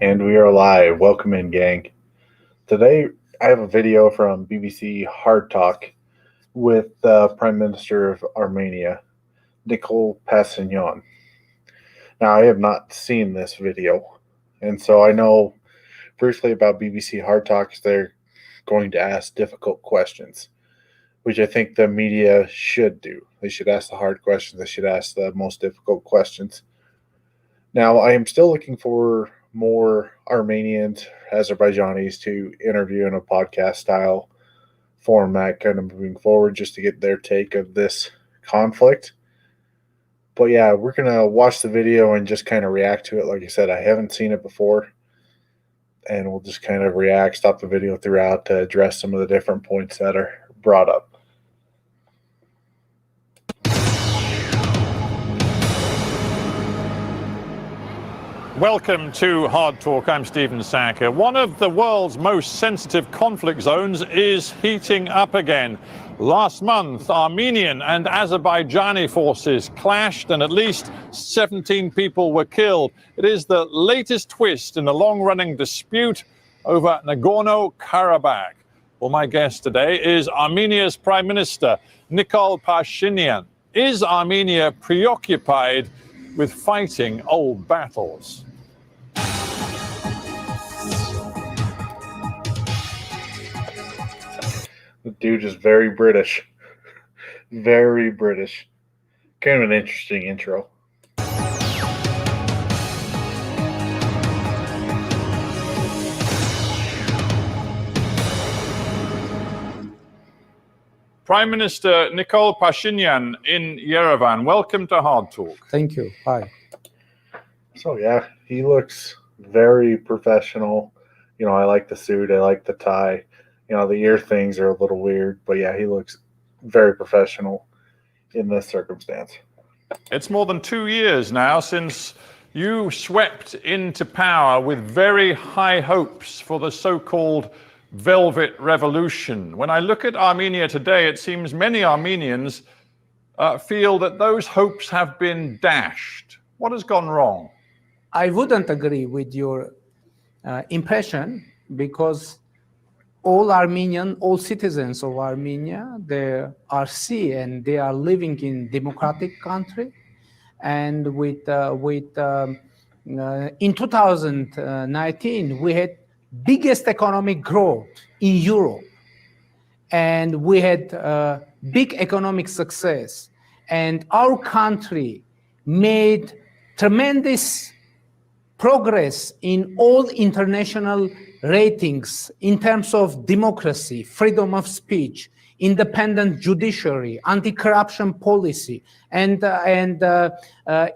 And we are live. Welcome in, gang. Today, I have a video from BBC Hard Talk with the Prime Minister of Armenia, Nikol Pashinyan. Now, I have not seen this video, and so I know briefly about BBC Hard Talk. They're going to ask difficult questions, which I think the media should do. They should ask the hard questions. They should ask the most difficult questions. Now, I am still looking for more Armenians, Azerbaijanis to interview in a podcast style format kind of moving forward just to get their take of this conflict. But yeah, we're going to watch the video and just kind of react to it. Like I said, I haven't seen it before, and we'll just kind of react, stop the video throughout to address some of the different points that are brought up. Welcome to Hard Talk. I'm Stephen Sacker. One of the world's most sensitive conflict zones is heating up again. Last month, Armenian and Azerbaijani forces clashed and at least 17 people were killed. It is the latest twist in the long-running dispute over Nagorno-Karabakh. Well, my guest today is Armenia's Prime Minister, Nikol Pashinyan. Is Armenia preoccupied with fighting old battles? The dude is very British. Very British. Kind of an interesting intro. Prime Minister Nikol Pashinyan in Yerevan. Welcome to Hard Talk. Thank you. Hi. So yeah, he looks very professional. You know, I like the suit. I like the tie. You know, the ear things are a little weird, but yeah, he looks very professional in this circumstance. It's more than 2 years now since you swept into power with very high hopes for the so-called Velvet Revolution. When I look at Armenia today, it seems many Armenians feel that those hopes have been dashed. What has gone wrong? I wouldn't agree with your impression, because all citizens of Armenia, they are free and they are living in democratic country. And in 2019, we had biggest economic growth in Europe, and we had big economic success, and our country made tremendous progress in all international ratings in terms of democracy, freedom of speech, independent judiciary, anti-corruption policy, and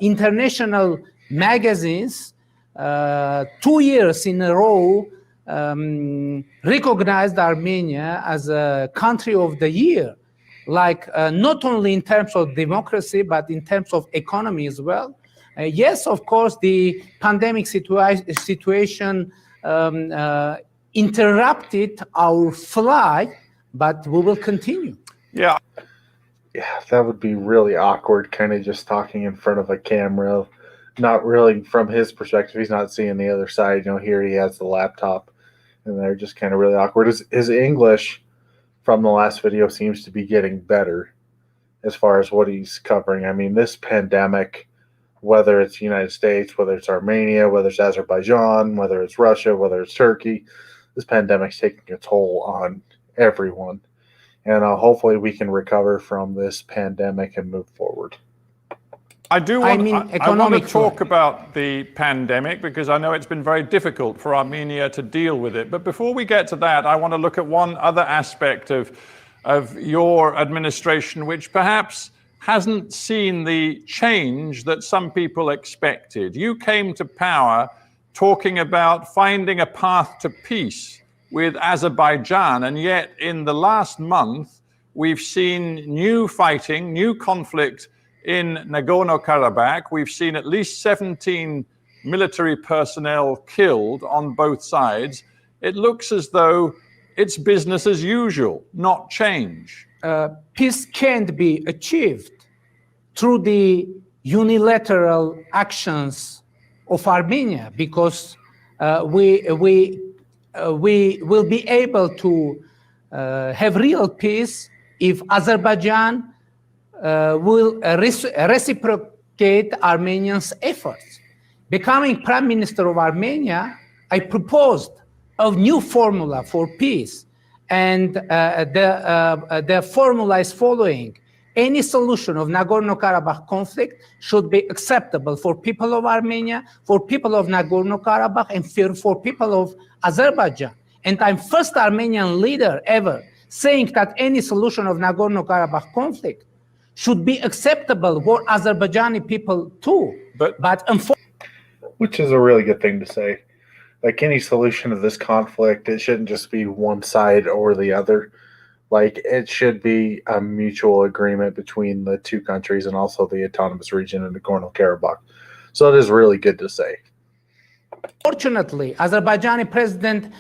international magazines 2 years in a row recognized Armenia as a country of the year, like not only in terms of democracy, but in terms of economy as well. Yes, of course, the pandemic situation interrupted our flight, but we will continue. Yeah, that would be really awkward, kind of just talking in front of a camera. Not really from his perspective. He's not seeing the other side. You know, here he has the laptop, and they're just kind of really awkward. His English from the last video seems to be getting better as far as what he's covering. I mean, this pandemic, whether it's the United States, whether it's Armenia, whether it's Azerbaijan, whether it's Russia, whether it's Turkey, this pandemic's taking a toll on everyone. And hopefully we can recover from this pandemic and move forward. I want to talk about the pandemic, because I know it's been very difficult for Armenia to deal with it. But before we get to that, I want to look at one other aspect of your administration, which perhaps hasn't seen the change that some people expected. You came to power talking about finding a path to peace with Azerbaijan, and yet in the last month, we've seen new fighting, new conflict in Nagorno-Karabakh. We've seen at least 17 military personnel killed on both sides. It looks as though it's business as usual, not change. Peace can't be achieved through the unilateral actions of Armenia, because we will be able to have real peace if Azerbaijan will reciprocate Armenians' efforts. Becoming Prime Minister of Armenia, I proposed a new formula for peace, and the formula is following. Any solution of Nagorno-Karabakh conflict should be acceptable for people of Armenia, for people of Nagorno-Karabakh, and for people of Azerbaijan. And I'm first Armenian leader ever saying that any solution of Nagorno-Karabakh conflict should be acceptable for Azerbaijani people too. But which is a really good thing to say. Like any solution of this conflict, it shouldn't just be one side or the other. Like it should be a mutual agreement between the two countries and also the autonomous region of Nagorno-Karabakh. So it is really good to say. Fortunately, Azerbaijani president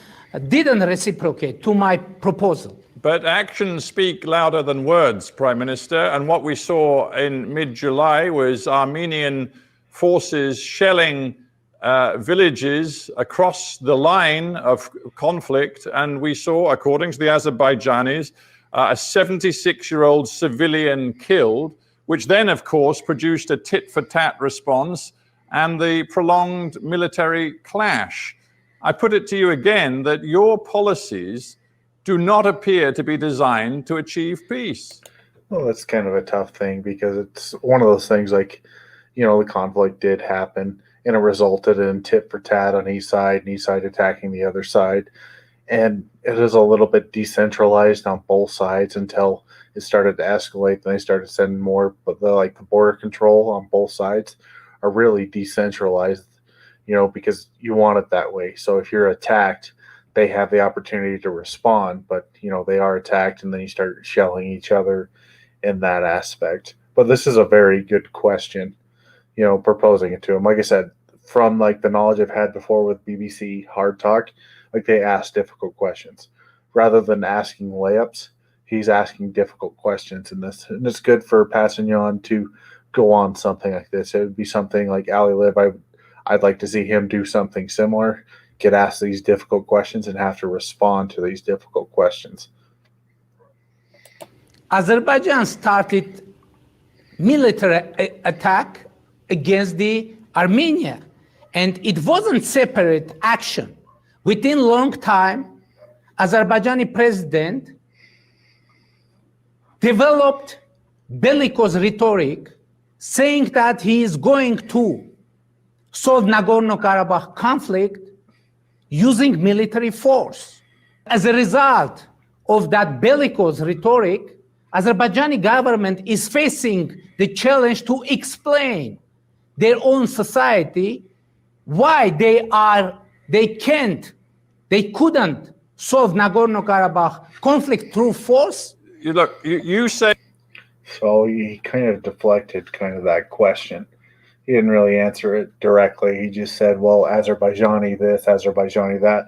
didn't reciprocate to my proposal. But actions speak louder than words, Prime Minister. And what we saw in mid-July was Armenian forces shelling villages across the line of conflict. And we saw, according to the Azerbaijanis, a 76-year-old civilian killed, which then, of course, produced a tit-for-tat response and the prolonged military clash. I put it to you again that your policies do not appear to be designed to achieve peace. Well, it's kind of a tough thing because it's one of those things like, you know, the conflict did happen and it resulted in tit for tat on each side and each side attacking the other side. And it is a little bit decentralized on both sides until it started to escalate. Then they started sending more, but the border control on both sides are really decentralized, you know, because you want it that way. So if you're attacked, they have the opportunity to respond, but, you know, they are attacked and then you start shelling each other in that aspect. But this is a very good question, you know, proposing it to him. Like I said, from like the knowledge I've had before with BBC Hard Talk, like they ask difficult questions. Rather than asking layups, he's asking difficult questions in this. And it's good for Pashinyan to go on something like this. It would be something like Ali Liv. I'd like to see him do something similar, get asked these difficult questions and have to respond to these difficult questions. Azerbaijan started military attack against the Armenia, and it wasn't separate action. Within a long time, Azerbaijani president developed bellicose rhetoric saying that he is going to solve Nagorno-Karabakh conflict using military force. As a result of that bellicose rhetoric, Azerbaijani government is facing the challenge to explain their own society why they couldn't solve Nagorno-Karabakh conflict through force. You say. So he kind of deflected kind of that question. He didn't really answer it directly. He just said, well, Azerbaijani this, Azerbaijani that,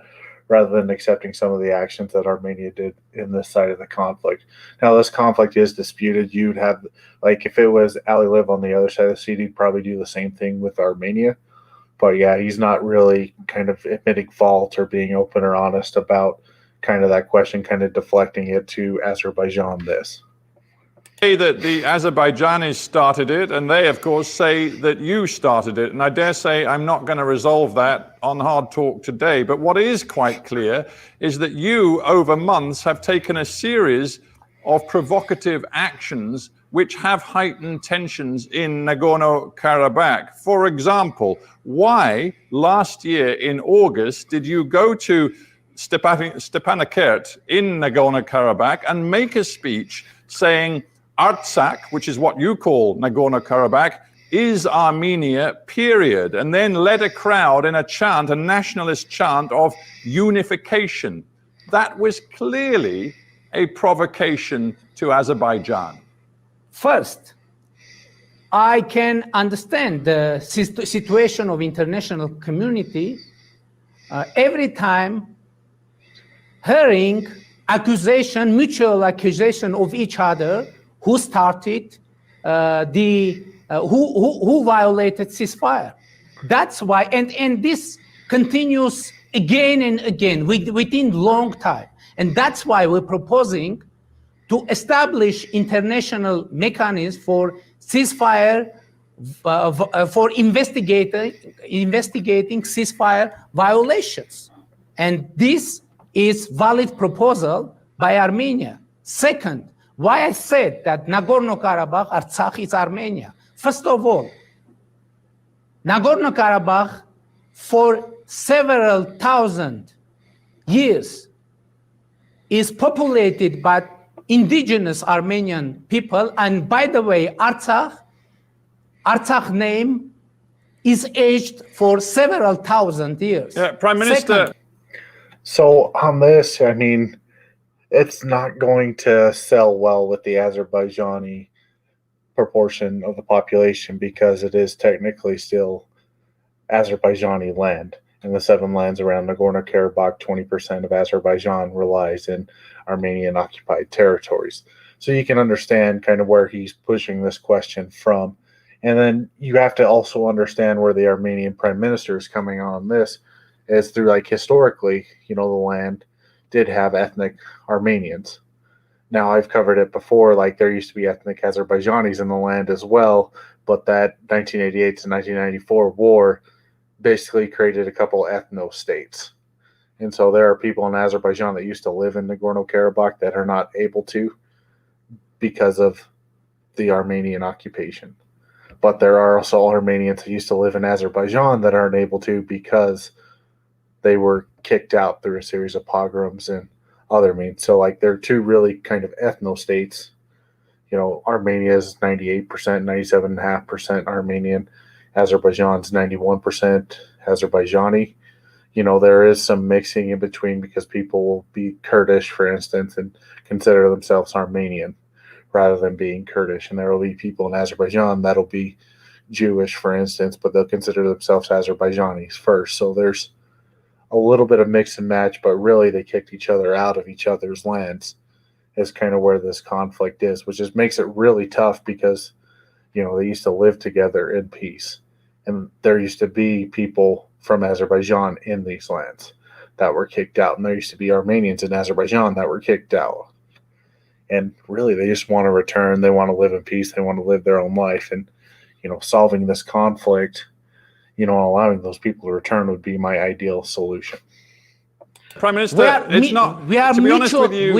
rather than accepting some of the actions that Armenia did in this side of the conflict. Now, this conflict is disputed. You'd have, like, if it was Ali Liv on the other side of the seat, he'd probably do the same thing with Armenia. But yeah, he's not really kind of admitting fault or being open or honest about kind of that question, kind of deflecting it to Azerbaijan this. Say that the Azerbaijanis started it, and they, of course, say that you started it. And I dare say I'm not going to resolve that on Hard Talk today. But what is quite clear is that you, over months, have taken a series of provocative actions which have heightened tensions in Nagorno-Karabakh. For example, why last year in August did you go to Stepanakert in Nagorno-Karabakh and make a speech saying Artsakh, which is what you call Nagorno-Karabakh, is Armenia, period, and then led a crowd in a chant, a nationalist chant of unification? That was clearly a provocation to Azerbaijan. First, I can understand the situation of international community every time hearing mutual accusation of each other, who started who violated ceasefire. That's why, and this continues again and again within long time. And that's why we're proposing to establish international mechanisms for ceasefire, for investigating ceasefire violations. And this is valid proposal by Armenia. Second, why I said that Nagorno-Karabakh, Artsakh is Armenia. First of all, Nagorno-Karabakh for several thousand years is populated by indigenous Armenian people. And by the way, Artsakh name is aged for several thousand years. Yeah, Prime Minister. Second, so on this, I mean, it's not going to sell well with the Azerbaijani proportion of the population because it is technically still Azerbaijani land. In the 7 lands around Nagorno-Karabakh, 20% of Azerbaijan relies in Armenian occupied territories. So you can understand kind of where he's pushing this question from. And then you have to also understand where the Armenian prime minister is coming on this is through, like, historically, you know, the land did have ethnic Armenians. Now, I've covered it before, like there used to be ethnic Azerbaijanis in the land as well, but that 1988 to 1994 war basically created a couple ethno-states. And so there are people in Azerbaijan that used to live in Nagorno-Karabakh that are not able to because of the Armenian occupation. But there are also Armenians that used to live in Azerbaijan that aren't able to because they were kicked out through a series of pogroms and other means. So, like, they're two really kind of ethno-states. You know, Armenia is 98%, 97.5% Armenian. Azerbaijan's 91% Azerbaijani. You know, there is some mixing in between because people will be Kurdish, for instance, and consider themselves Armenian rather than being Kurdish. And there will be people in Azerbaijan that'll be Jewish, for instance, but they'll consider themselves Azerbaijanis first. So there's a little bit of mix and match, but really they kicked each other out of each other's lands is kind of where this conflict is, which just makes it really tough because, you know, they used to live together in peace. And there used to be people from Azerbaijan in these lands that were kicked out. And there used to be Armenians in Azerbaijan that were kicked out. And really, they just want to return. They want to live in peace. They want to live their own life. And, you know, solving this conflict, you know, allowing those people to return would be my ideal solution. Prime Minister, it's not, to be honest with you,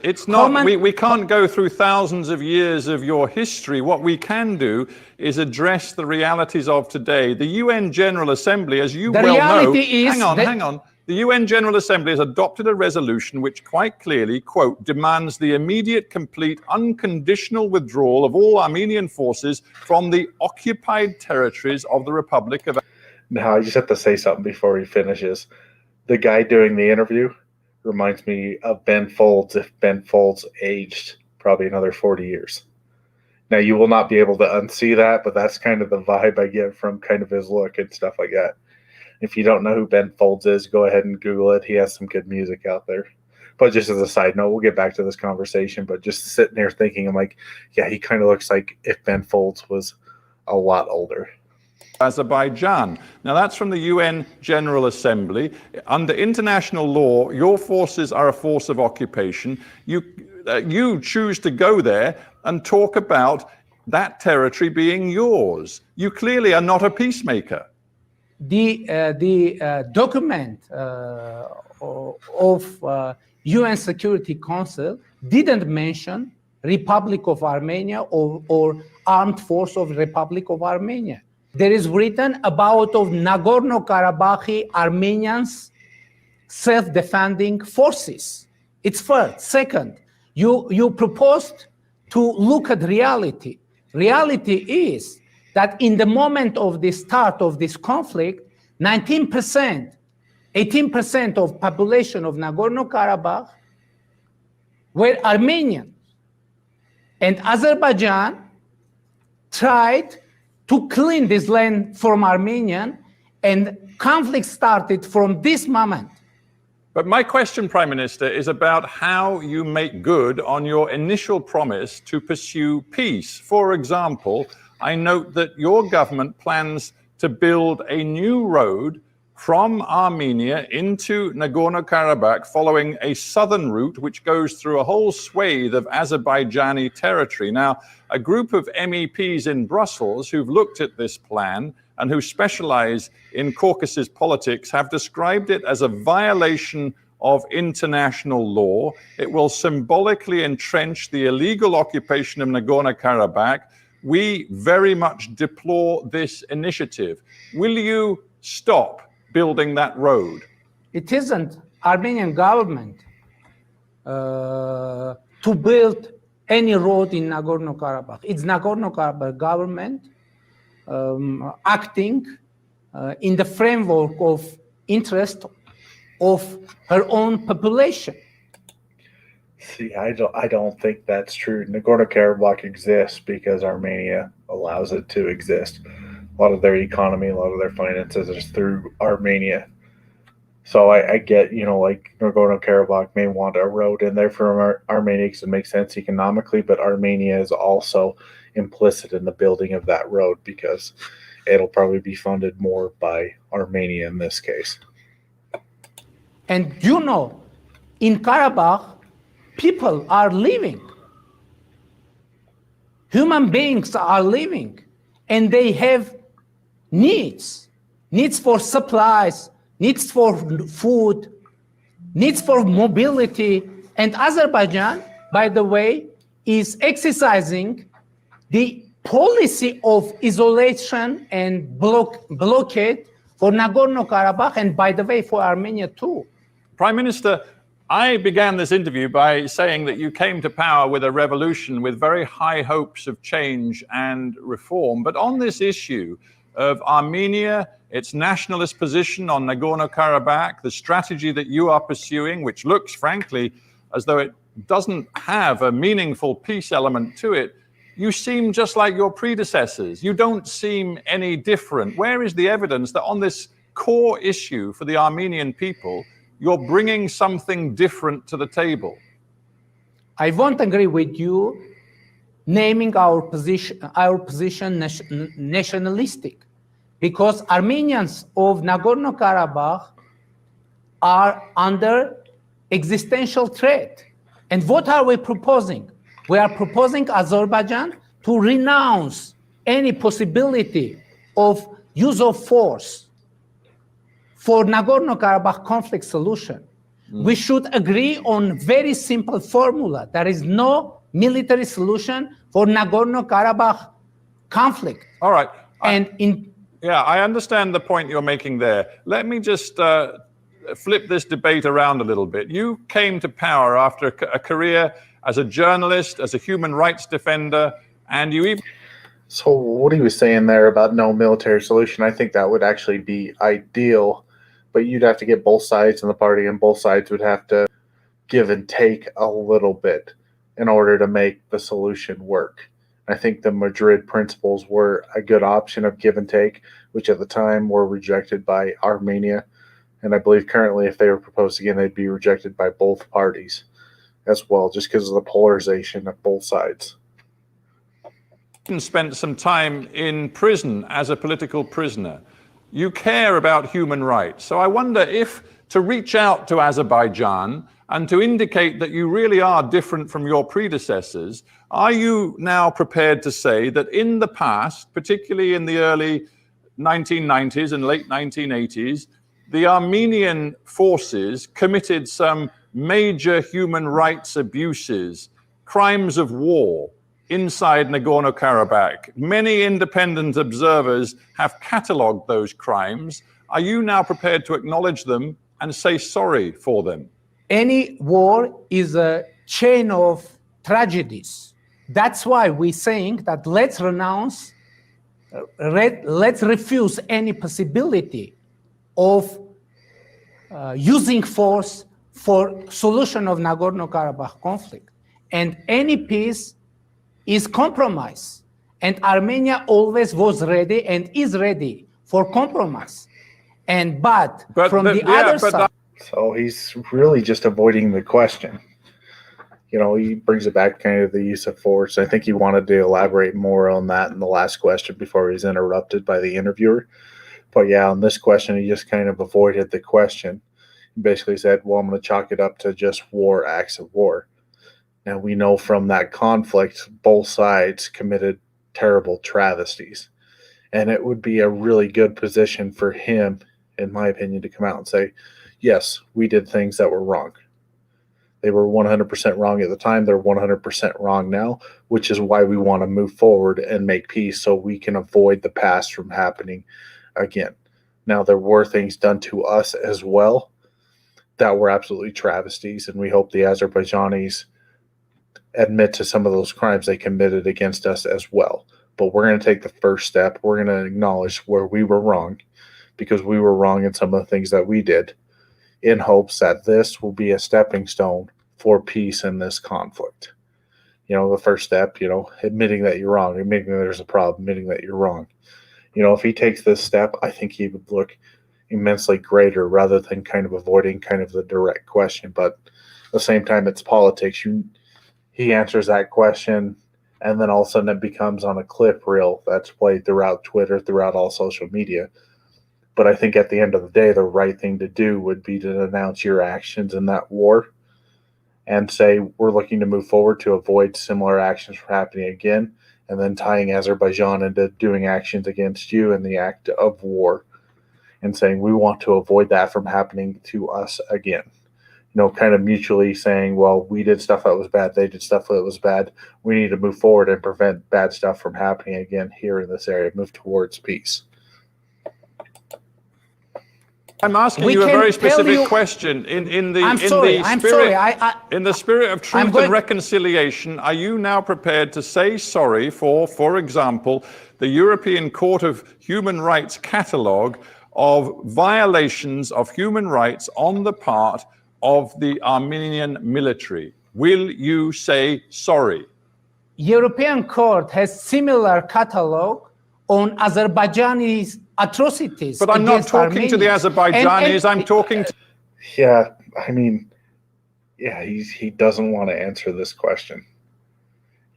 it's not, we can't go through thousands of years of your history. What we can do is address the realities of today. The UN General Assembly, as you well know, hang on. The UN General Assembly has adopted a resolution which quite clearly, quote, demands the immediate, complete, unconditional withdrawal of all Armenian forces from the occupied territories of the Republic of... Now, I just have to say something before he finishes. The guy doing the interview reminds me of Ben Folds if Ben Folds aged probably another 40 years. Now, you will not be able to unsee that, but that's kind of the vibe I get from kind of his look and stuff like that. If you don't know who Ben Folds is, go ahead and Google it. He has some good music out there. But just as a side note, we'll get back to this conversation, but just sitting there thinking, I'm like, yeah, he kind of looks like if Ben Folds was a lot older. Azerbaijan. Now, that's from the UN General Assembly. Under international law, your forces are a force of occupation. You choose to go there and talk about that territory being yours. You clearly are not a peacemaker. The document of UN Security Council didn't mention Republic of Armenia or Armed Force of Republic of Armenia. There is written about of Nagorno-Karabakh Armenians self-defending forces. It's first. Second, you proposed to look at reality. Reality is that in the moment of the start of this conflict, 19%, 18% of population of Nagorno-Karabakh were Armenian. And Azerbaijan tried to clean this land from Armenian, and conflict started from this moment. But my question, Prime Minister, is about how you make good on your initial promise to pursue peace. For example, I note that your government plans to build a new road from Armenia into Nagorno-Karabakh following a southern route which goes through a whole swathe of Azerbaijani territory. Now, a group of MEPs in Brussels who've looked at this plan and who specialize in Caucasus politics have described it as a violation of international law. It will symbolically entrench the illegal occupation of Nagorno-Karabakh. We very much deplore this initiative. Will you stop building that road? It isn't Armenian government to build any road in Nagorno-Karabakh. It's Nagorno-Karabakh government acting in the framework of interest of her own population. See, I don't think that's true. Nagorno-Karabakh exists because Armenia allows it to exist. A lot of their economy, a lot of their finances is through Armenia. So I get, like Nagorno-Karabakh may want a road in there from Armenia because it makes sense economically, but Armenia is also implicit in the building of that road because it'll probably be funded more by Armenia in this case. And in Karabakh, people are living. Human beings are living, and they have needs for supplies, needs for food, needs for mobility. And Azerbaijan, by the way, is exercising the policy of isolation and blockade for Nagorno-Karabakh, and by the way, for Armenia too. Prime Minister, I began this interview by saying that you came to power with a revolution with very high hopes of change and reform. But on this issue of Armenia, its nationalist position on Nagorno-Karabakh, the strategy that you are pursuing, which looks, frankly, as though it doesn't have a meaningful peace element to it, you seem just like your predecessors. You don't seem any different. Where is the evidence that on this core issue for the Armenian people, you're bringing something different to the table? I won't agree with you naming our position nationalistic, because Armenians of Nagorno-Karabakh are under existential threat. And what are we proposing? We are proposing Azerbaijan to renounce any possibility of use of force for Nagorno-Karabakh conflict solution. We should agree on very simple formula. There is no military solution for Nagorno-Karabakh conflict. All right. Yeah, I understand the point you're making there. Let me just flip this debate around a little bit. You came to power after a career as a journalist, as a human rights defender, and you even... So what he was saying there about no military solution, I think that would actually be ideal, but you'd have to get both sides in the party, and both sides would have to give and take a little bit in order to make the solution work. I think the Madrid principles were a good option of give and take, which at the time were rejected by Armenia. And I believe currently if they were proposed again, they'd be rejected by both parties as well, just because of the polarization of both sides. Spent some time in prison as a political prisoner. You care about human rights. So I wonder if to reach out to Azerbaijan and to indicate that you really are different from your predecessors, are you now prepared to say that in the past, particularly in the early 1990s and late 1980s, the Armenian forces committed some major human rights abuses, crimes of war inside Nagorno-Karabakh? Many independent observers have catalogued those crimes. Are you now prepared to acknowledge them and say sorry for them? Any war is a chain of tragedies. That's why we're saying that let's refuse any possibility of using force for solution of Nagorno-Karabakh conflict. And any peace is compromise. And Armenia always was ready and is ready for compromise. But from the other side... So he's really just avoiding the question. He brings it back kind of the use of force. I think he wanted to elaborate more on that in the last question before he was interrupted by the interviewer. But yeah, on this question, he just kind of avoided the question. He basically said, well, I'm going to chalk it up to just war, acts of war. Now, we know from that conflict, both sides committed terrible travesties. And it would be a really good position for him, in my opinion, to come out and say, yes, we did things that were wrong. They were 100% wrong at the time. They're 100% wrong now, which is why we want to move forward and make peace so we can avoid the past from happening again. Now, there were things done to us as well that were absolutely travesties, and we hope the Azerbaijanis admit to some of those crimes they committed against us as well. But we're going to take the first step. We're going to acknowledge where we were wrong, because we were wrong in some of the things that we did, in hopes that this will be a stepping stone for peace in this conflict. You know, the first step, you know, admitting that you're wrong, admitting that there's a problem, admitting that you're wrong. You know, if he takes this step, I think he would look immensely greater rather than kind of avoiding kind of the direct question. But at the same time, it's politics. He answers that question, and then all of a sudden it becomes on a clip reel that's played throughout Twitter, throughout all social media. But I think at the end of the day, the right thing to do would be to announce your actions in that war and say, we're looking to move forward to avoid similar actions from happening again, and then tying Azerbaijan into doing actions against you in the act of war and saying, we want to avoid that from happening to us again. You know, kind of mutually saying, well, we did stuff that was bad, they did stuff that was bad. We need to move forward and prevent bad stuff from happening again here in this area, move towards peace. I'm asking you a very specific question. In the spirit of truth and reconciliation, are you now prepared to say sorry for example, the European Court of Human Rights catalogue of violations of human rights on the part of the Armenian military? Will you say sorry? European Court has similar catalogue on Azerbaijani's atrocities. But I'm not talking to the Azerbaijanis, I'm talking to... Yeah, I mean, yeah, he doesn't want to answer this question.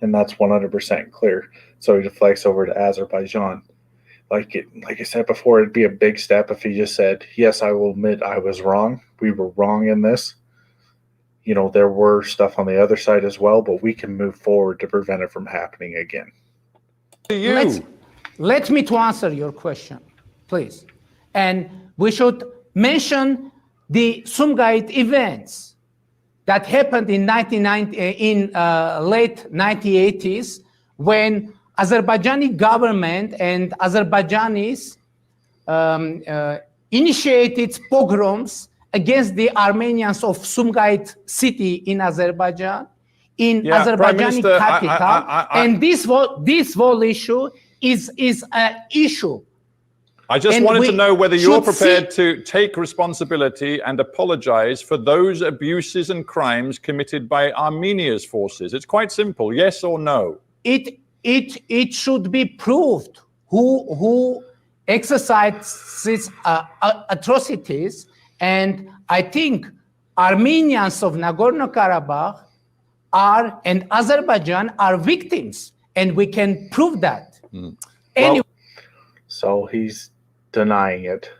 And that's 100% clear. So he deflects over to Azerbaijan. Like I said before, it'd be a big step if he just said, yes, I will admit I was wrong. We were wrong in this. You know, there were stuff on the other side as well, but we can move forward to prevent it from happening again. Let me to answer your question, please. And we should mention the Sumgait events that happened in late 1980s, when Azerbaijani government and Azerbaijanis initiated pogroms against the Armenians of Sumgait city in Azerbaijan, in Azerbaijani capital. And this whole issue is an issue. I just wanted to know whether you're prepared to take responsibility and apologize for those abuses and crimes committed by Armenia's forces. It's quite simple, yes or no. It should be proved who exercised atrocities, and I think Armenians of Nagorno-Karabakh and Azerbaijan are victims, and we can prove that. Anyway. So he's denying it,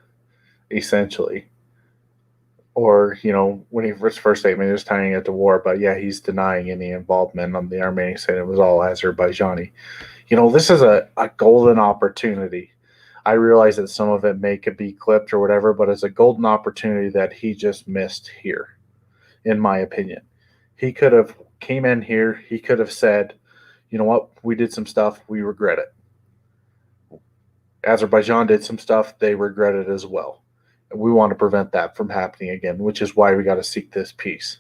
essentially. Or, you know, when he first statement, he was tying it to war, but yeah, he's denying any involvement on the Armenian side. It was all Azerbaijani. You know, this is a golden opportunity. I realize that some of it could be clipped or whatever, but it's a golden opportunity that he just missed here, in my opinion. He could have came in here, he could have said, you know what, we did some stuff, we regret it. Azerbaijan did some stuff, they regret it as well. And we want to prevent that from happening again, which is why we got to seek this peace.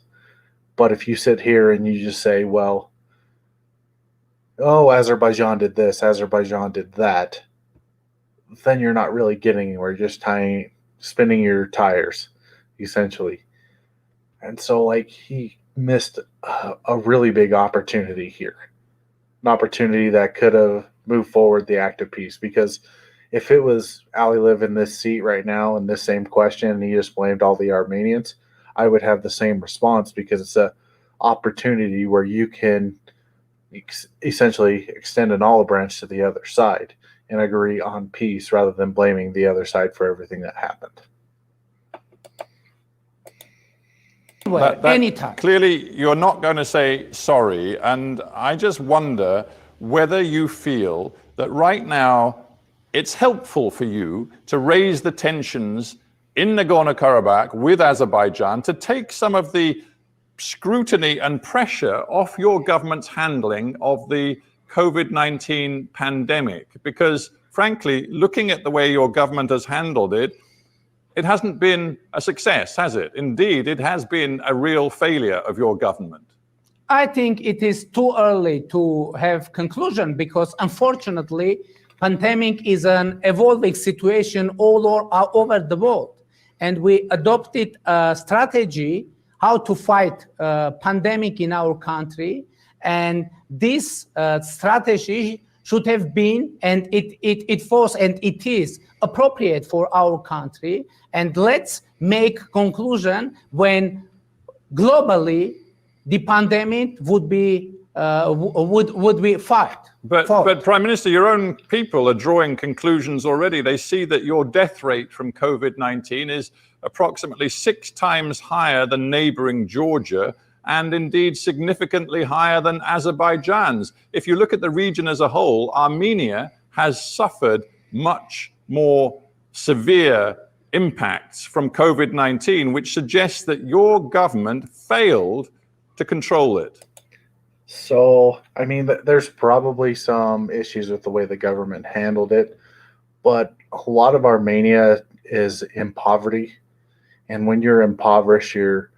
But if you sit here and you just say, well, oh, Azerbaijan did this, Azerbaijan did that, then you're not really getting anywhere. You're just spinning your tires, essentially. And so, like, he missed a really big opportunity here. An opportunity that could have moved forward the act of peace. Because if it was Ali Liv in this seat right now in this same question and he just blamed all the Armenians, I would have the same response, because it's an opportunity where you can essentially extend an olive branch to the other side. and agree on peace rather than blaming the other side for everything that happened. Anytime. Clearly, you're not going to say sorry, and I just wonder whether you feel that right now it's helpful for you to raise the tensions in Nagorno-Karabakh with Azerbaijan to take some of the scrutiny and pressure off your government's handling of the COVID-19 pandemic. Because frankly, looking at the way your government has handled it, it hasn't been a success, has it? Indeed, it has been a real failure of your government. I think it is too early to have conclusion because unfortunately, pandemic is an evolving situation all over the world. And we adopted a strategy how to fight pandemic in our country. And this strategy should have been, and it was and it is appropriate for our country. And let's make conclusion when globally the pandemic would be fight. But Prime Minister, your own people are drawing conclusions already. They see that your death rate from COVID-19 is approximately 6 times higher than neighboring Georgia, and indeed significantly higher than Azerbaijan's. If you look at the region as a whole, Armenia has suffered much more severe impacts from COVID-19, which suggests that your government failed to control it. So, I mean, there's probably some issues with the way the government handled it, but a lot of Armenia is in poverty. And when you're impoverished, you're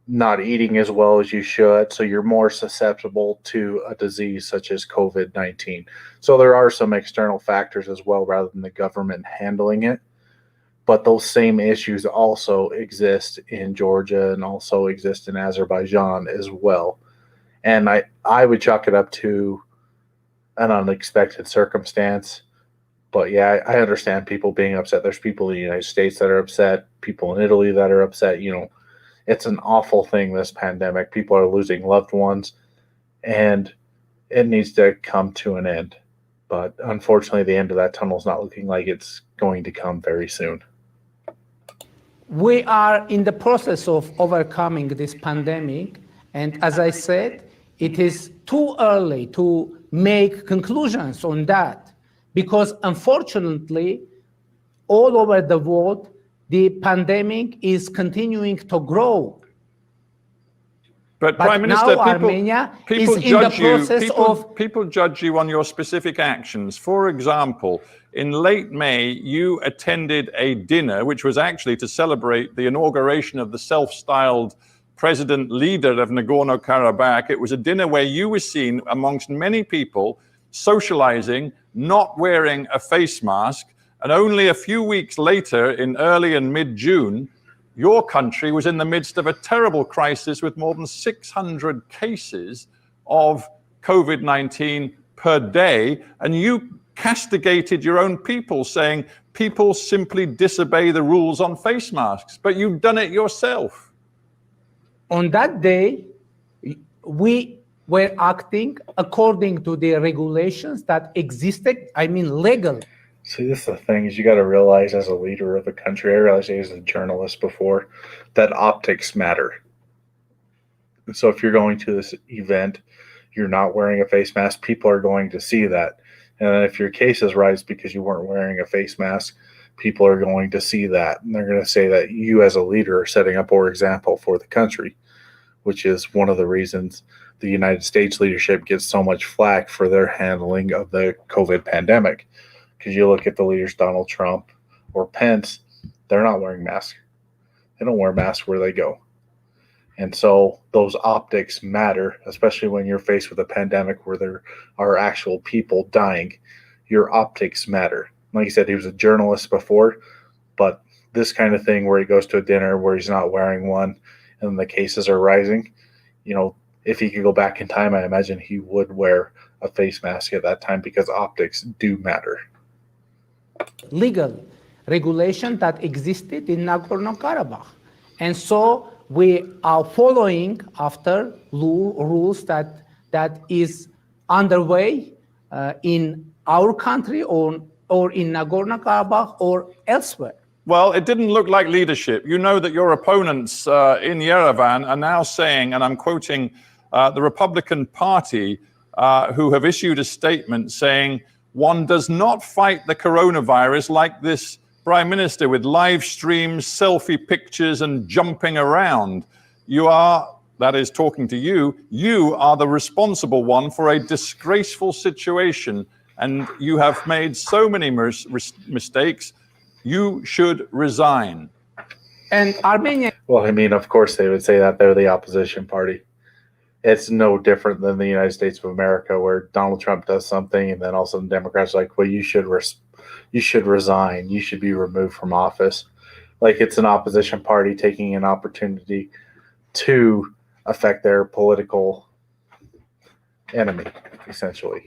not eating as well as you should, so you're more susceptible to a disease such as COVID-19. So there are some external factors as well rather than the government handling it. But those same issues also exist in Georgia and also exist in Azerbaijan as well. And I would chalk it up to an unexpected circumstance. But yeah, I understand people being upset. There's people in the United States that are upset, people in Italy that are upset. You know, it's an awful thing, this pandemic. People are losing loved ones, and it needs to come to an end. But unfortunately, the end of that tunnel is not looking like it's going to come very soon. We are in the process of overcoming this pandemic. And as I said, it is too early to make conclusions on that because unfortunately, all over the world, the pandemic is continuing to grow. But Prime Minister, now Armenia is in the process of... People judge you on your specific actions. For example, in late May, you attended a dinner, which was actually to celebrate the inauguration of the self-styled president leader of Nagorno-Karabakh. It was a dinner where you were seen amongst many people socializing, not wearing a face mask. And only a few weeks later, in early and mid-June, your country was in the midst of a terrible crisis with more than 600 cases of COVID-19 per day. And you castigated your own people, saying people simply disobey the rules on face masks. But you've done it yourself. On that day, we were acting according to the regulations that existed, I mean legal. See, this is the thing, is you got to realize as a leader of a country, I realized as a journalist before, that optics matter. And so if you're going to this event, you're not wearing a face mask, people are going to see that. And if your cases rise because you weren't wearing a face mask, people are going to see that. And they're going to say that you as a leader are setting a poor example for the country, which is one of the reasons the United States leadership gets so much flack for their handling of the COVID pandemic. Because you look at the leaders, Donald Trump or Pence, they're not wearing masks. They don't wear masks where they go. And so those optics matter, especially when you're faced with a pandemic where there are actual people dying. Your optics matter. Like you said, he was a journalist before, but this kind of thing where he goes to a dinner where he's not wearing one and the cases are rising, you know, if he could go back in time, I imagine he would wear a face mask at that time because optics do matter. Legal regulation that existed in Nagorno-Karabakh. And so we are following after rules that is underway in our country or in Nagorno-Karabakh or elsewhere. Well, it didn't look like leadership. You know that your opponents in Yerevan are now saying, and I'm quoting the Republican Party, who have issued a statement saying, one does not fight the coronavirus like this Prime Minister with live streams, selfie pictures, and jumping around. You are, that is talking to you are the responsible one for a disgraceful situation, and you have made so many mistakes. You should resign. And Armenia... Well, I mean, of course they would say that. They're the opposition party. It's no different than the United States of America, where Donald Trump does something and then all of a sudden Democrats are like, well, you should resign. You should be removed from office. Like, it's an opposition party taking an opportunity to affect their political enemy, essentially.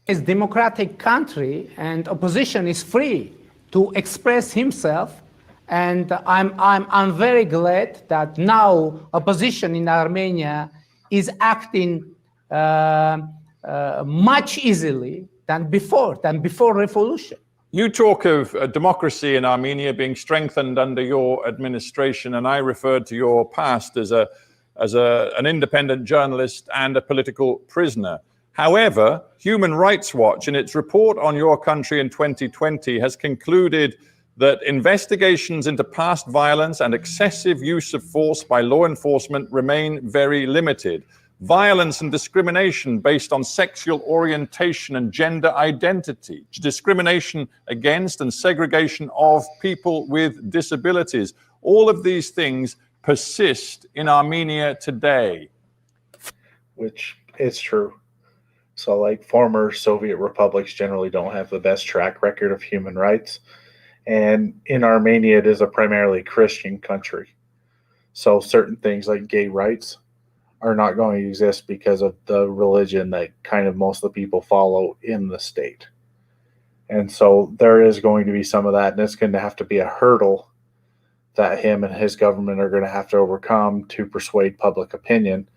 It's a democratic country and opposition is free to express himself, and I'm very glad that now opposition in Armenia is acting much easily than before revolution. You talk of democracy in Armenia being strengthened under your administration, and I referred to your past as an independent journalist and a political prisoner. However, Human Rights Watch, in its report on your country in 2020, has concluded that investigations into past violence and excessive use of force by law enforcement remain very limited. Violence and discrimination based on sexual orientation and gender identity, discrimination against and segregation of people with disabilities. All of these things persist in Armenia today. Which is true. So, like, former Soviet republics generally don't have the best track record of human rights. And in Armenia, it is a primarily Christian country. So certain things like gay rights are not going to exist because of the religion that kind of most of the people follow in the state. And so there is going to be some of that, and it's going to have to be a hurdle that him and his government are going to have to overcome to persuade public opinion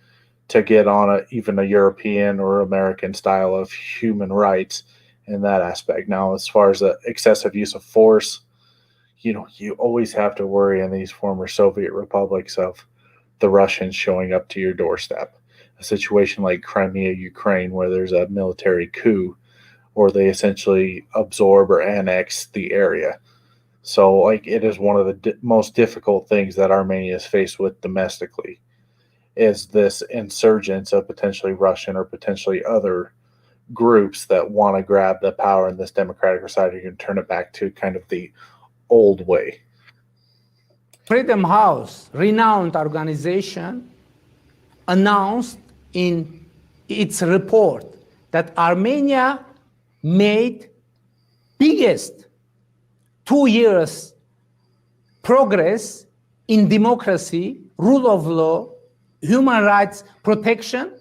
to get on even a European or American style of human rights in that aspect. Now, as far as the excessive use of force, you always have to worry in these former Soviet republics of the Russians showing up to your doorstep. A situation like Crimea, Ukraine, where there's a military coup, or they essentially absorb or annex the area. So, like, it is one of the most difficult things that Armenia is faced with domestically, is this insurgence of potentially Russian or potentially other groups that want to grab the power in this democratic society and turn it back to kind of the old way. Freedom House, renowned organization, announced in its report that Armenia made biggest 2 years progress in democracy, rule of law, human rights protection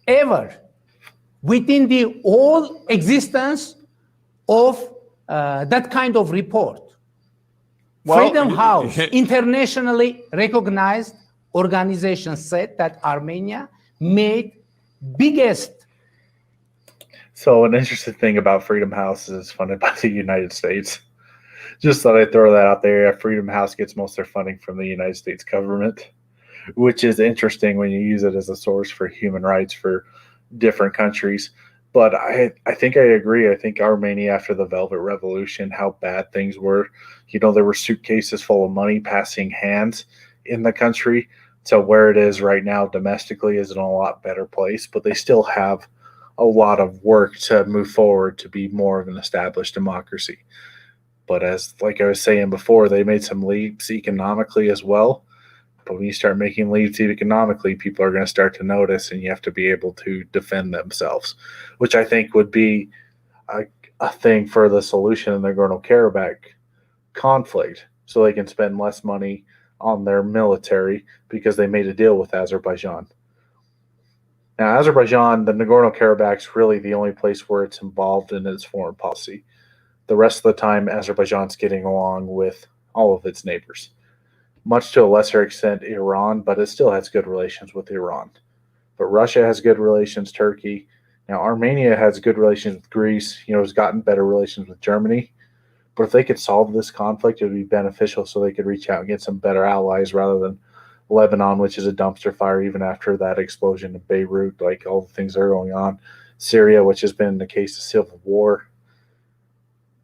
ever within the whole existence of that kind of report. Well, Freedom House, internationally recognized organization, said that Armenia made biggest. So an interesting thing about Freedom House is it's funded by the United States. Just thought I'd throw that out there. Freedom House gets most of their funding from the United States government, which is interesting when you use it as a source for human rights for different countries. But I think I agree. I think Armenia, after the Velvet Revolution, how bad things were, there were suitcases full of money passing hands in the country, to where it is right now domestically is in a lot better place. But they still have a lot of work to move forward to be more of an established democracy. But like I was saying before, they made some leaps economically as well. But when you start making leaps economically, people are going to start to notice, and you have to be able to defend themselves, which I think would be a thing for the solution in the Nagorno-Karabakh conflict, so they can spend less money on their military because they made a deal with Azerbaijan. Now, Azerbaijan, the Nagorno-Karabakh is really the only place where it's involved in its foreign policy. The rest of the time, Azerbaijan's getting along with all of its neighbors. Much to a lesser extent Iran, but it still has good relations with Iran. But Russia has good relations, Turkey. Now, Armenia has good relations with Greece, has gotten better relations with Germany. But if they could solve this conflict, it would be beneficial so they could reach out and get some better allies rather than Lebanon, which is a dumpster fire even after that explosion in Beirut, like all the things that are going on. Syria, which has been the case of civil war.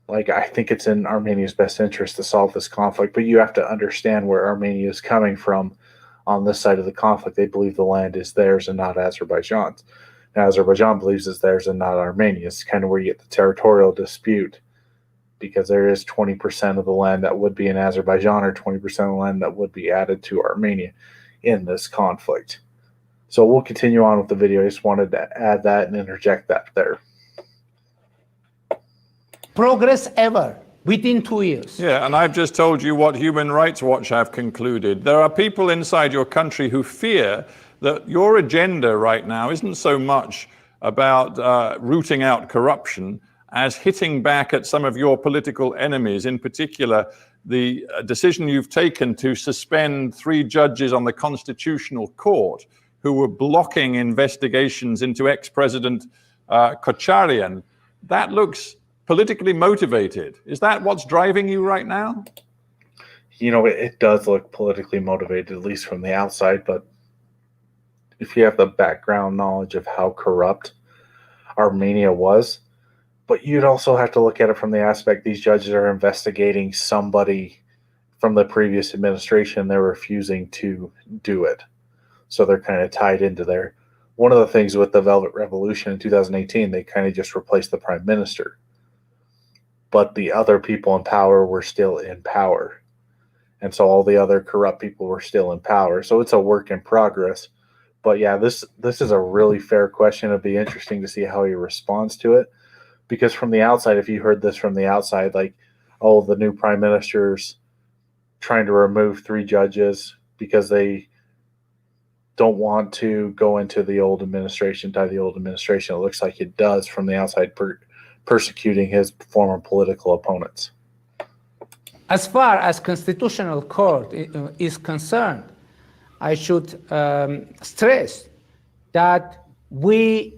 Like, I think it's in Armenia's best interest to solve this conflict, but you have to understand where Armenia is coming from on this side of the conflict. They believe the land is theirs and not Azerbaijan's. Now, Azerbaijan believes it's theirs and not Armenia. It's kind of where you get the territorial dispute, because there is 20% of the land that would be in Azerbaijan or 20% of the land that would be added to Armenia in this conflict. So we'll continue on with the video. I just wanted to add that and interject that there. Progress ever within 2 years. Yeah, and I've just told you what Human Rights Watch have concluded. There are people inside your country who fear that your agenda right now isn't so much about rooting out corruption as hitting back at some of your political enemies, in particular, the decision you've taken to suspend 3 judges on the Constitutional Court who were blocking investigations into ex-President Kocharyan. That looks politically motivated. Is that what's driving you right now? It does look politically motivated, at least from the outside, but if you have the background knowledge of how corrupt Armenia was, but you'd also have to look at it from the aspect these judges are investigating somebody from the previous administration. They're refusing to do it. So they're kind of tied into there. One of the things with the Velvet Revolution in 2018, they kind of just replaced the prime minister. But the other people in power were still in power. And so all the other corrupt people were still in power. So it's a work in progress. But yeah, this is a really fair question. It'll be interesting to see how he responds to it. Because from the outside, if you heard this from the outside, like, oh, the new prime minister's trying to remove 3 judges because they don't want to go into the old administration, tie the old administration. It looks like it does from the outside, persecuting his former political opponents. As far as Constitutional Court is concerned, I should stress that we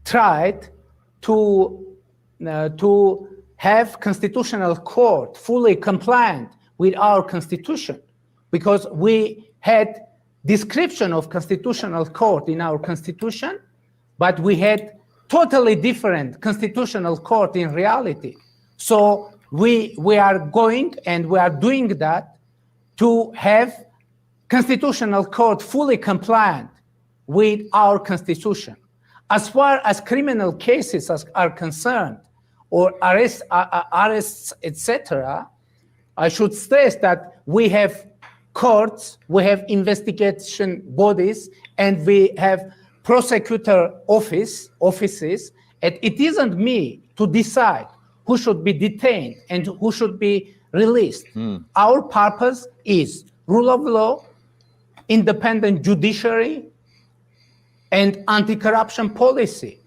tried to have Constitutional Court fully compliant with our Constitution, because we had description of Constitutional Court in our Constitution, but we had totally different Constitutional Court in reality. So we are going and we are doing that to have Constitutional Court fully compliant with our Constitution. As far as criminal cases are concerned, or arrests, etc., I should stress that we have courts, we have investigation bodies, and we have prosecutor offices, and it isn't me to decide who should be detained and who should be released. Our purpose is rule of law, independent judiciary, and anti-corruption policy.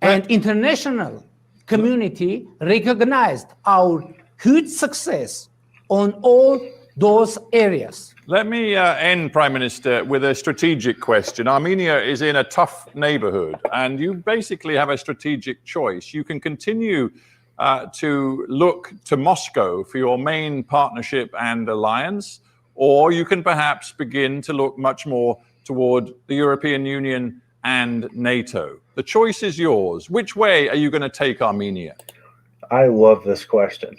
And international community recognized our huge success on all those areas. Let me end, Prime Minister, with a strategic question. Armenia is in a tough neighborhood, and you basically have a strategic choice. You can continue to look to Moscow for your main partnership and alliance, or you can perhaps begin to look much more toward the European Union and NATO. The choice is yours. Which way are you going to take Armenia? I love this question.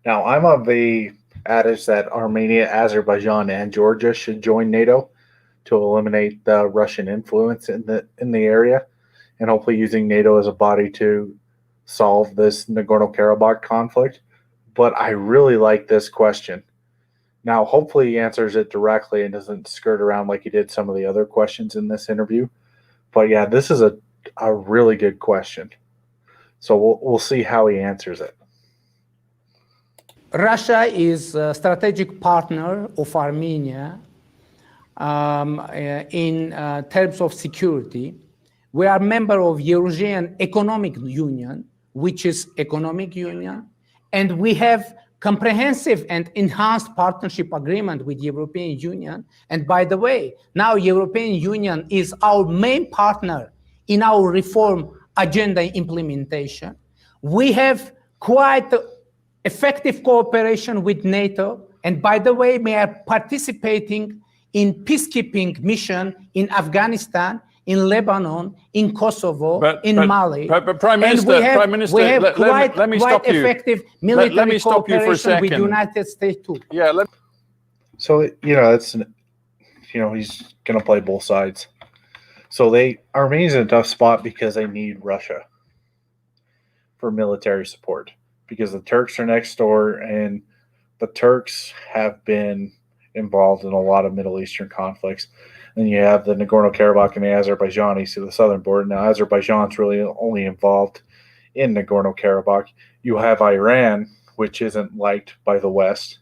Now, I'm of the adage that Armenia, Azerbaijan, and Georgia should join NATO to eliminate the Russian influence in the area, and hopefully using NATO as a body to solve this Nagorno-Karabakh conflict. But I really like this question. Now, hopefully he answers it directly and doesn't skirt around like he did some of the other questions in this interview. But yeah, this is a really good question. So we'll see how he answers it. Russia is a strategic partner of Armenia in terms of security. We are member of Eurasian Economic Union, which is economic union, and we have comprehensive and enhanced partnership agreement with European Union. And by the way, now European Union is our main partner in our reform agenda implementation. We have quite effective cooperation with NATO. And by the way, we are participating in peacekeeping mission in Afghanistan, in Lebanon, in Kosovo, in Mali. But Prime Minister, we have let me stop you. Effective military let me stop you for a cooperation with second. United States too. Yeah. So, that's, he's going to play both sides. So Armenia's in a tough spot because they need Russia for military support, because the Turks are next door, and the Turks have been involved in a lot of Middle Eastern conflicts. Then you have the Nagorno-Karabakh and the Azerbaijanis to the southern border. Now, Azerbaijan's really only involved in Nagorno-Karabakh. You have Iran, which isn't liked by the West.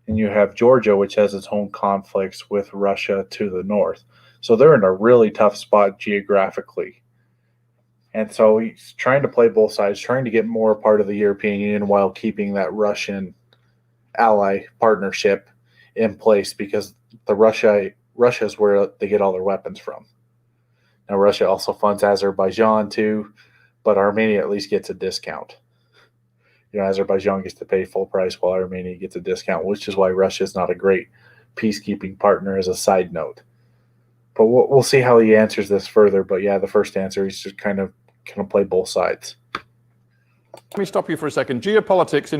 And you have Georgia, which has its own conflicts with Russia to the north. So they're in a really tough spot geographically. And so he's trying to play both sides, trying to get more part of the European Union while keeping that Russian ally partnership in place, because Russia is where they get all their weapons from. Now, Russia also funds Azerbaijan too, but Armenia at least gets a discount. Azerbaijan gets to pay full price while Armenia gets a discount, which is why Russia is not a great peacekeeping partner, as a side note. But we'll see how he answers this further. But yeah, the first answer, he's just kind of play both sides. Let me stop you for a second. Geopolitics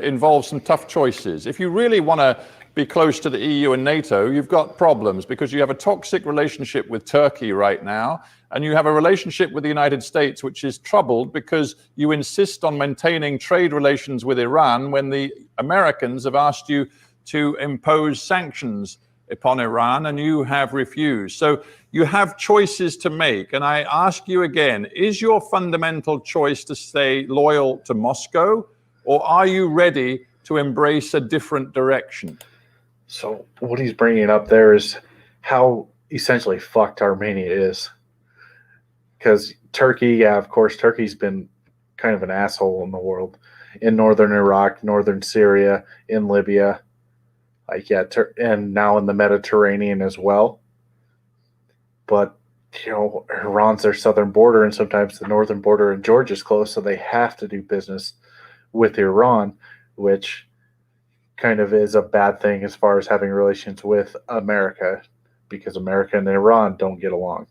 involves some tough choices. If you really want to be close to the EU and NATO, you've got problems, because you have a toxic relationship with Turkey right now, and you have a relationship with the United States which is troubled because you insist on maintaining trade relations with Iran when the Americans have asked you to impose sanctions upon Iran, and you have refused. So you have choices to make. And I ask you again, is your fundamental choice to stay loyal to Moscow, or are you ready to embrace a different direction? So what he's bringing up there is how essentially fucked Armenia is. Because Turkey, of course, Turkey's been kind of an asshole in the world. In northern Iraq, northern Syria, in Libya, and now in the Mediterranean as well. But, Iran's their southern border, and sometimes the northern border in Georgia's close, so they have to do business with Iran, which kind of is a bad thing as far as having relations with America, because America and Iran don't get along.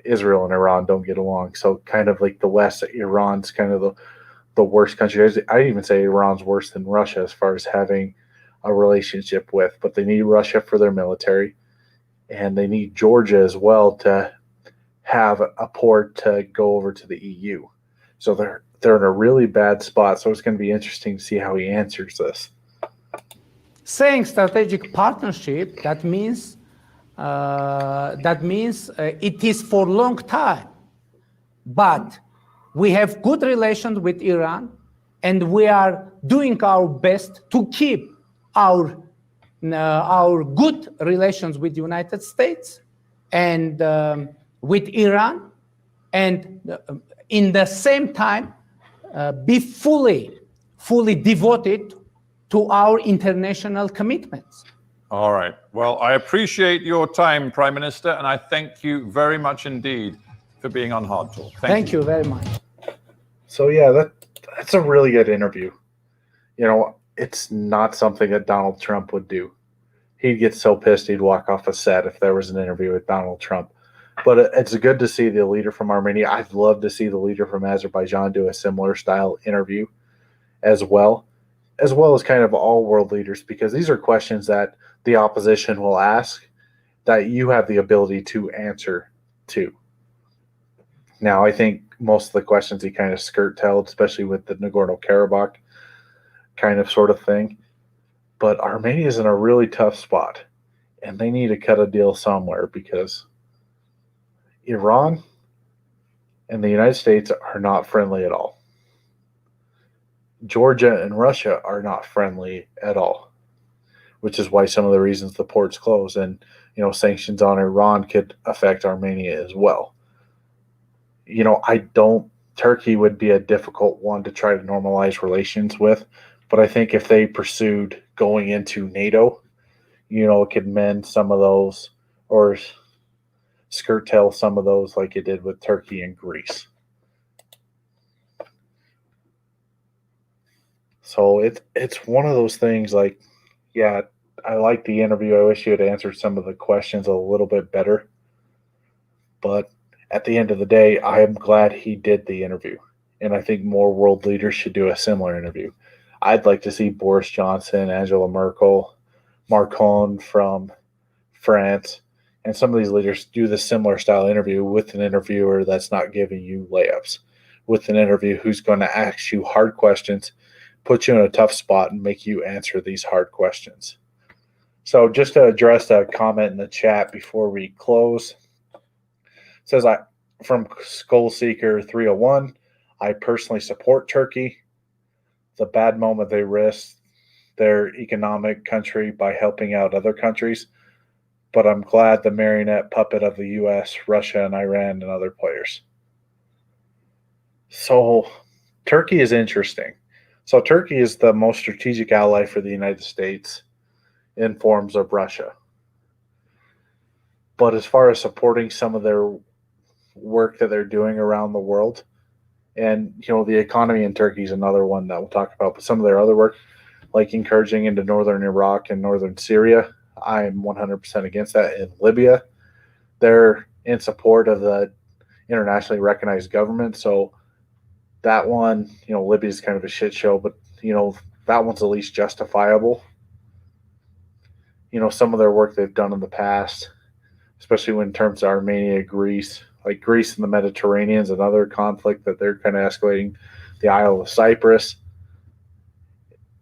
Israel and Iran don't get along. So kind of like the West, Iran's kind of the worst country. I'd even say Iran's worse than Russia as far as having a relationship with, but they need Russia for their military, and they need Georgia as well to have a port to go over to the EU. So they're in a really bad spot. So it's going to be interesting to see how he answers this. Saying strategic partnership, that means it is for a long time. But we have good relations with Iran, and we are doing our best to keep our good relations with the United States and with Iran, and in the same time be fully devoted to our international commitments. All right. Well, I appreciate your time, Prime Minister, and I thank you very much indeed for being on Hard Talk. Thank you very much. So yeah, that's a really good interview. It's not something that Donald Trump would do. He'd get so pissed he'd walk off a set if there was an interview with Donald Trump. But it's good to see the leader from Armenia. I'd love to see the leader from Azerbaijan do a similar style interview as well as kind of all world leaders, because these are questions that the opposition will ask that you have the ability to answer to. Now, I think most of the questions he kind of skirt-tailed, especially with the Nagorno-Karabakh kind of sort of thing. But Armenia is in a really tough spot, and they need to cut a deal somewhere, because Iran and the United States are not friendly at all. Georgia and Russia are not friendly at all, which is why some of the reasons the port's closed, and sanctions on Iran could affect Armenia as well. Turkey would be a difficult one to try to normalize relations with, but I think if they pursued going into NATO, it could mend some of those, or curtail some of those like it did with Turkey and Greece. So it's one of those things like, yeah, I like the interview. I wish you had answered some of the questions a little bit better. But at the end of the day, I am glad he did the interview. And I think more world leaders should do a similar interview. I'd like to see Boris Johnson, Angela Merkel, Macron from France, and some of these leaders do the similar style interview with an interviewer that's not giving you layups, with an interview who's going to ask you hard questions, put you in a tough spot, and make you answer these hard questions. So just to address a comment in the chat before we close, it says from Skull Seeker 301, I personally support Turkey. It's a bad moment they risk their economic country by helping out other countries, but I'm glad the marionette puppet of the U.S., Russia, and Iran and other players. So Turkey is interesting. So Turkey is the most strategic ally for the United States in forms of Russia. But as far as supporting some of their work that they're doing around the world, and the economy in Turkey is another one that we'll talk about, but some of their other work, like encouraging into northern Iraq and northern Syria, I'm 100% against that. In Libya, they're in support of the internationally recognized government. So that one, Libya is kind of a shit show, but, that one's at least justifiable. Some of their work they've done in the past, especially when in terms of Armenia, Greece, like Greece and the Mediterranean is another conflict that they're kind of escalating, the Isle of Cyprus.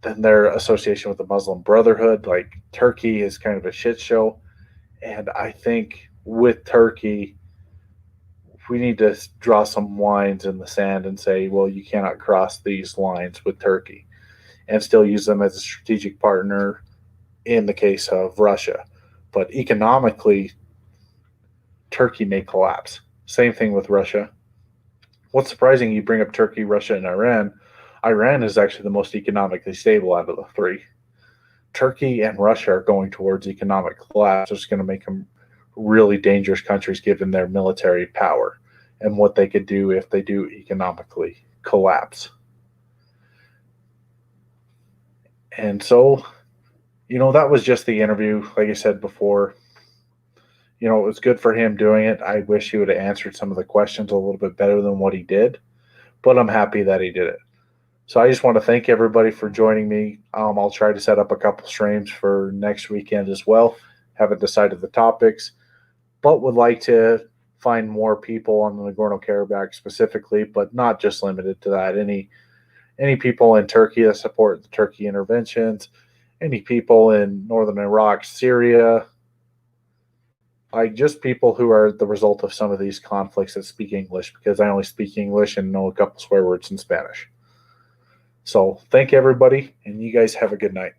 Then their association with the Muslim Brotherhood, like Turkey is kind of a shit show. And I think with Turkey, we need to draw some lines in the sand and say, well, you cannot cross these lines with Turkey, and still use them as a strategic partner in the case of Russia. But economically, Turkey may collapse. Same thing with Russia. What's surprising, you bring up Turkey, Russia, and Iran. Iran is actually the most economically stable out of the three. Turkey and Russia are going towards economic collapse. It's going to make them really dangerous countries given their military power and what they could do if they do economically collapse. And so, that was just the interview. Like I said before, it was good for him doing it. I wish he would have answered some of the questions a little bit better than what he did, but I'm happy that he did it. So I just want to thank everybody for joining me. I'll try to set up a couple streams for next weekend as well. Haven't decided the topics, but would like to find more people on the Nagorno-Karabakh specifically, but not just limited to that. Any people in Turkey that support the Turkey interventions, any people in northern Iraq, Syria, like just people who are the result of some of these conflicts that speak English, because I only speak English and know a couple swear words in Spanish. So thank everybody, and you guys have a good night.